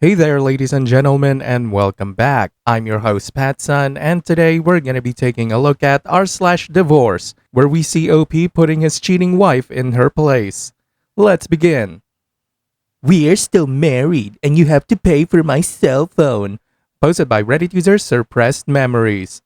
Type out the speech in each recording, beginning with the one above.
Hey there, ladies and gentlemen, and welcome back. I'm your host, Patsun, and today we're going to be taking a look at r/divorce, where we see OP putting his cheating wife in her place. Let's begin. We're still married, and you have to pay for my cell phone. Posted by Reddit user Suppressed Memories.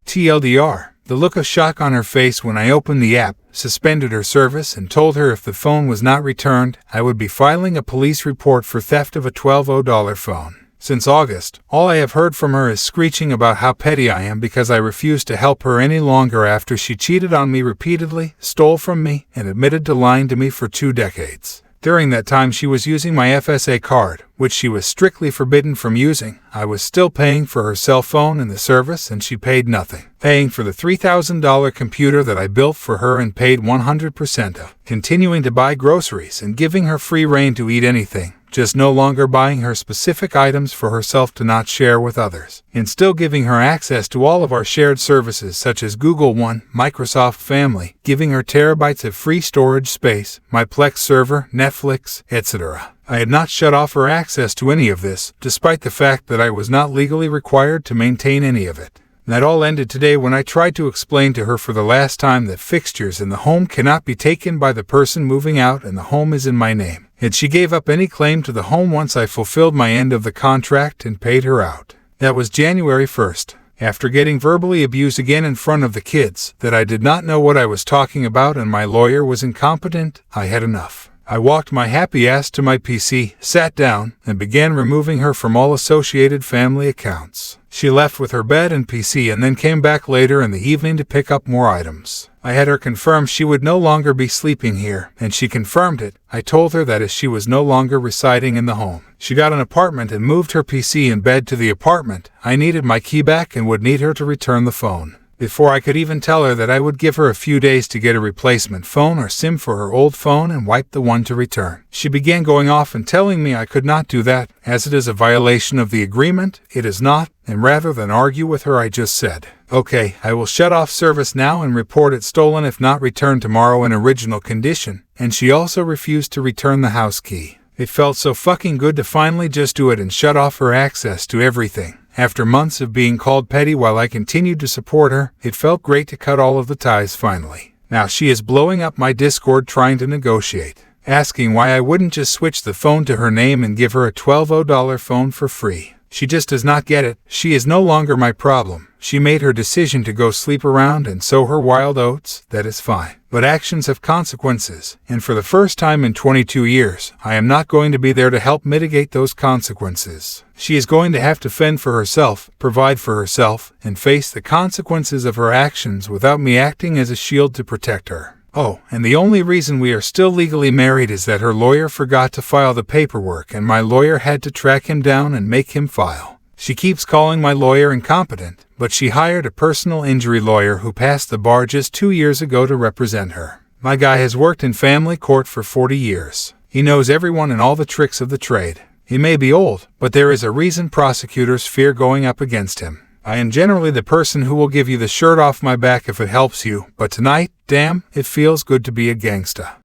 TLDR, the look of shock on her face when I opened the app, suspended her service, and told her if the phone was not returned, I would be filing a police report for theft of a $12 phone. Since August, all I have heard from her is screeching about how petty I am because I refused to help her any longer after she cheated on me repeatedly, stole from me, and admitted to lying to me for 2 decades. During that time she was using my FSA card, which she was strictly forbidden from using. I was still paying for her cell phone and the service, and she paid nothing. Paying for the $3,000 computer that I built for her and paid 100% of. Continuing to buy groceries and giving her free rein to eat anything. Just no longer buying her specific items for herself to not share with others, and still giving her access to all of our shared services such as Google One, Microsoft Family, giving her terabytes of free storage space, my Plex server, Netflix, etc. I had not shut off her access to any of this, despite the fact that I was not legally required to maintain any of it. That all ended today when I tried to explain to her for the last time that fixtures in the home cannot be taken by the person moving out and the home is in my name. And she gave up any claim to the home once I fulfilled my end of the contract and paid her out. That was January 1st. After getting verbally abused again in front of the kids, that I did not know what I was talking about and my lawyer was incompetent, I had enough. I walked my happy ass to my PC, sat down, and began removing her from all associated family accounts. She left with her bed and PC and then came back later in the evening to pick up more items. I had her confirm she would no longer be sleeping here, and she confirmed it. I told her that as she was no longer residing in the home, she got an apartment and moved her PC and bed to the apartment. I needed my key back and would need her to return the phone. Before I could even tell her that I would give her a few days to get a replacement phone or SIM for her old phone and wipe the one to return, she began going off and telling me I could not do that, as it is a violation of the agreement. It is not, and rather than argue with her I just said, "Okay, I will shut off service now and report it stolen if not returned tomorrow in original condition," and she also refused to return the house key. It felt so fucking good to finally just do it and shut off her access to everything. After months of being called petty while I continued to support her, it felt great to cut all of the ties finally. Now she is blowing up my Discord trying to negotiate, asking why I wouldn't just switch the phone to her name and give her a $12 phone for free. She just does not get it. She is no longer my problem. She made her decision to go sleep around and sow her wild oats. That is fine. But actions have consequences, and for the first time in 22 years, I am not going to be there to help mitigate those consequences. She is going to have to fend for herself, provide for herself, and face the consequences of her actions without me acting as a shield to protect her. Oh, and the only reason we are still legally married is that her lawyer forgot to file the paperwork and my lawyer had to track him down and make him file. She keeps calling my lawyer incompetent, but she hired a personal injury lawyer who passed the bar just 2 years ago to represent her. My guy has worked in family court for 40 years. He knows everyone and all the tricks of the trade. He may be old, but there is a reason prosecutors fear going up against him. I am generally the person who will give you the shirt off my back if it helps you, but tonight, damn, it feels good to be a gangsta.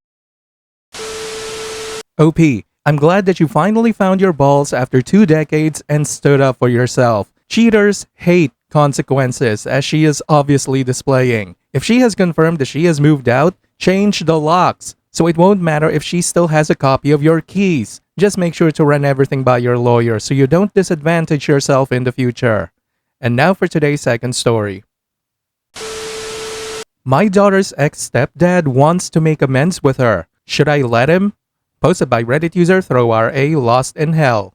OP, I'm glad that you finally found your balls after 2 decades and stood up for yourself. Cheaters hate consequences, as she is obviously displaying. If she has confirmed that she has moved out, change the locks, so it won't matter if she still has a copy of your keys. Just make sure to run everything by your lawyer so you don't disadvantage yourself in the future. And now for today's second story. My daughter's ex-stepdad wants to make amends with her. Should I let him? Posted by Reddit user ThrowRA Lost in Hell.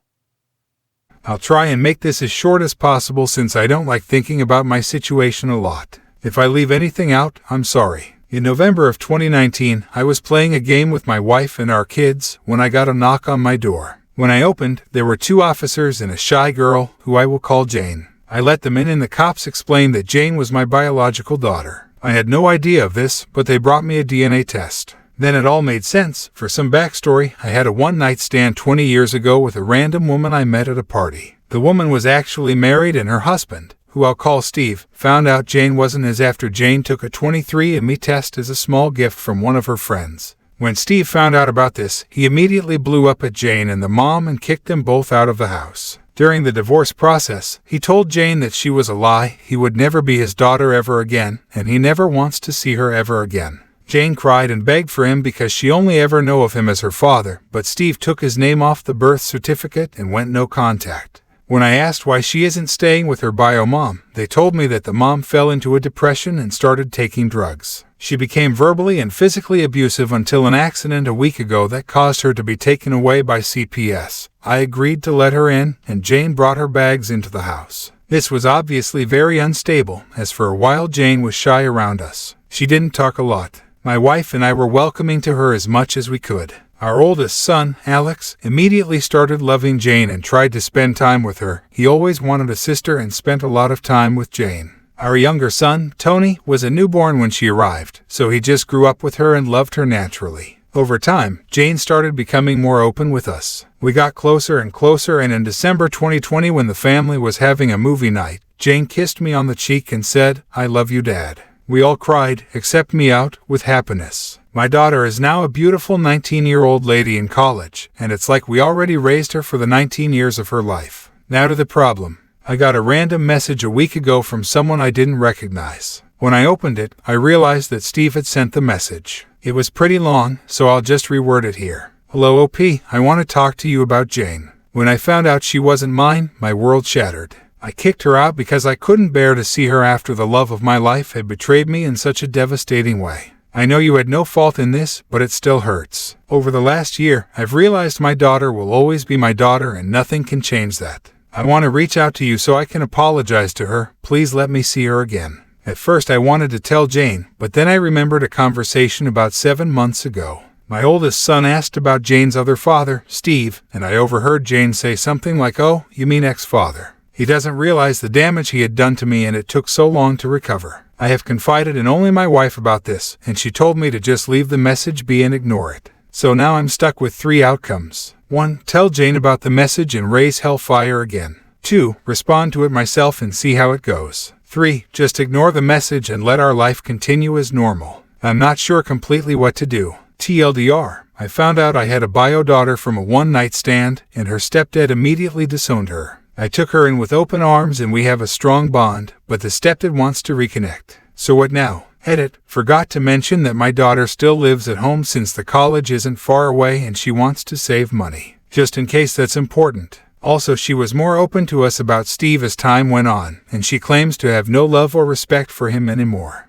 I'll try and make this as short as possible since I don't like thinking about my situation a lot. If I leave anything out, I'm sorry. In November of 2019, I was playing a game with my wife and our kids when I got a knock on my door. When I opened, there were 2 officers and a shy girl, who I will call Jane. I let them in and the cops explained that Jane was my biological daughter. I had no idea of this, but they brought me a DNA test. Then it all made sense. For some backstory, I had a one-night stand 20 years ago with a random woman I met at a party. The woman was actually married and her husband, who I'll call Steve, found out Jane wasn't his after Jane took a 23andMe test as a small gift from one of her friends. When Steve found out about this, he immediately blew up at Jane and the mom and kicked them both out of the house. During the divorce process, he told Jane that she was a lie, he would never be his daughter ever again, and he never wants to see her ever again. Jane cried and begged for him because she only ever knew of him as her father, but Steve took his name off the birth certificate and went no contact. When I asked why she isn't staying with her bio mom, they told me that the mom fell into a depression and started taking drugs. She became verbally and physically abusive until an accident a week ago that caused her to be taken away by CPS. I agreed to let her in, and Jane brought her bags into the house. This was obviously very unstable, as for a while Jane was shy around us. She didn't talk a lot. My wife and I were welcoming to her as much as we could. Our oldest son, Alex, immediately started loving Jane and tried to spend time with her. He always wanted a sister and spent a lot of time with Jane. Our younger son, Tony, was a newborn when she arrived, so he just grew up with her and loved her naturally. Over time, Jane started becoming more open with us. We got closer and closer, and in December 2020, when the family was having a movie night, Jane kissed me on the cheek and said, "I love you, Dad." We all cried, except me, out with happiness. My daughter is now a beautiful 19-year-old lady in college, and it's like we already raised her for the 19 years of her life. Now to the problem. I got a random message a week ago from someone I didn't recognize. When I opened it, I realized that Steve had sent the message. It was pretty long, so I'll just reword it here. "Hello OP, I want to talk to you about Jane. When I found out she wasn't mine, my world shattered. I kicked her out because I couldn't bear to see her after the love of my life had betrayed me in such a devastating way. I know you had no fault in this, but it still hurts. Over the last year, I've realized my daughter will always be my daughter and nothing can change that. I want to reach out to you so I can apologize to her. Please let me see her again." At first I wanted to tell Jane, but then I remembered a conversation about 7 months ago. My oldest son asked about Jane's other father, Steve, and I overheard Jane say something like, "Oh, you mean ex-father." He doesn't realize the damage he had done to me, and it took so long to recover. I have confided in only my wife about this, and she told me to just leave the message be and ignore it. So now I'm stuck with 3 outcomes. 1. Tell Jane about the message and raise hellfire again. 2. Respond to it myself and see how it goes. 3. Just ignore the message and let our life continue as normal. I'm not sure completely what to do. TLDR, I found out I had a bio daughter from a one-night stand, and her stepdad immediately disowned her. I took her in with open arms and we have a strong bond, but the stepdad wants to reconnect. So what now? Edit, forgot to mention that my daughter still lives at home since the college isn't far away and she wants to save money. Just in case that's important. Also, she was more open to us about Steve as time went on, and she claims to have no love or respect for him anymore.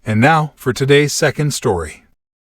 And now, for today's second story.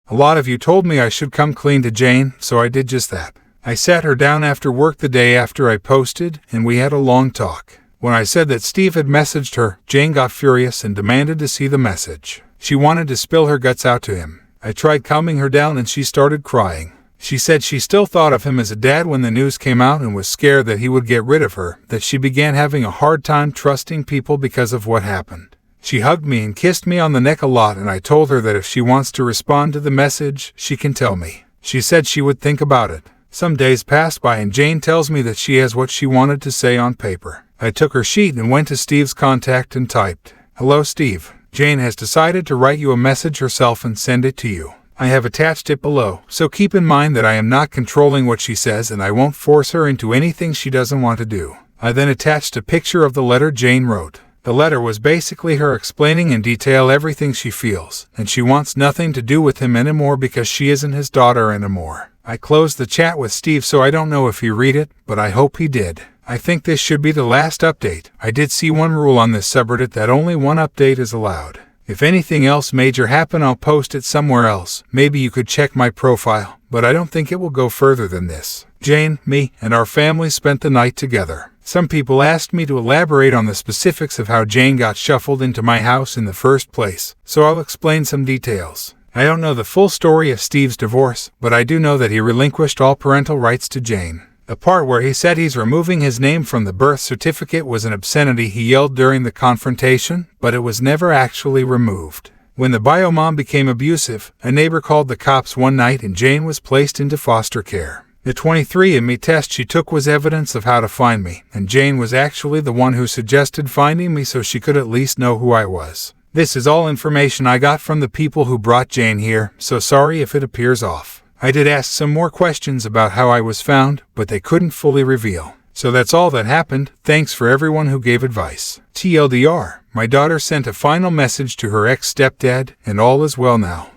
A lot of you told me I should come clean to Jane, so I did just that. I sat her down after work the day after I posted, and we had a long talk. When I said that Steve had messaged her, Jane got furious and demanded to see the message. She wanted to spill her guts out to him. I tried calming her down and she started crying. She said she still thought of him as a dad when the news came out and was scared that he would get rid of her, that she began having a hard time trusting people because of what happened. She hugged me and kissed me on the neck a lot, and I told her that if she wants to respond to the message, she can tell me. She said she would think about it. Some days passed by and Jane tells me that she has what she wanted to say on paper. I took her sheet and went to Steve's contact and typed, "Hello Steve. Jane has decided to write you a message herself and send it to you. I have attached it below, so keep in mind that I am not controlling what she says and I won't force her into anything she doesn't want to do." I then attached a picture of the letter Jane wrote. The letter was basically her explaining in detail everything she feels, and she wants nothing to do with him anymore because she isn't his daughter anymore. I closed the chat with Steve, so I don't know if he read it, but I hope he did. I think this should be the last update. I did see one rule on this subreddit that only one update is allowed. If anything else major happen, I'll post it somewhere else. Maybe you could check my profile, but I don't think it will go further than this. Jane, me, and our family spent the night together. Some people asked me to elaborate on the specifics of how Jane got shuffled into my house in the first place, so I'll explain some details. I don't know the full story of Steve's divorce, but I do know that he relinquished all parental rights to Jane. The part where he said he's removing his name from the birth certificate was an obscenity he yelled during the confrontation, but it was never actually removed. When the bio mom became abusive, a neighbor called the cops one night and Jane was placed into foster care. The 23andMe test she took was evidence of how to find me, and Jane was actually the one who suggested finding me so she could at least know who I was. This is all information I got from the people who brought Jane here, so sorry if it appears off. I did ask some more questions about how I was found, but they couldn't fully reveal. So that's all that happened. Thanks for everyone who gave advice. TLDR, my daughter sent a final message to her ex-stepdad, and all is well now.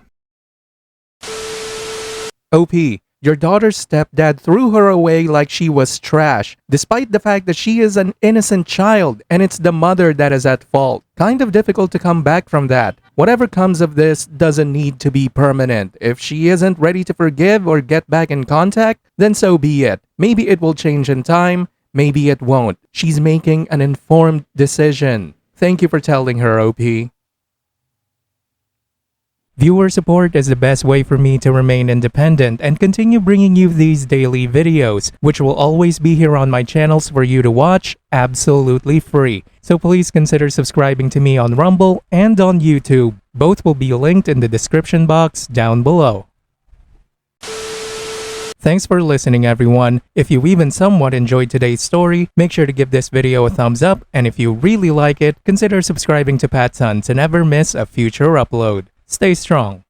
OP, your daughter's stepdad threw her away like she was trash, despite the fact that she is an innocent child and it's the mother that is at fault. Kind of difficult to come back from that. Whatever comes of this doesn't need to be permanent. If she isn't ready to forgive or get back in contact, then so be it. Maybe it will change in time, maybe it won't. She's making an informed decision. Thank you for telling her, OP. Viewer support is the best way for me to remain independent and continue bringing you these daily videos, which will always be here on my channels for you to watch absolutely free. So please consider subscribing to me on Rumble and on YouTube. Both will be linked in the description box down below. Thanks for listening, everyone. If you even somewhat enjoyed today's story, make sure to give this video a thumbs up, and if you really like it, consider subscribing to PattSun to never miss a future upload. Stay strong.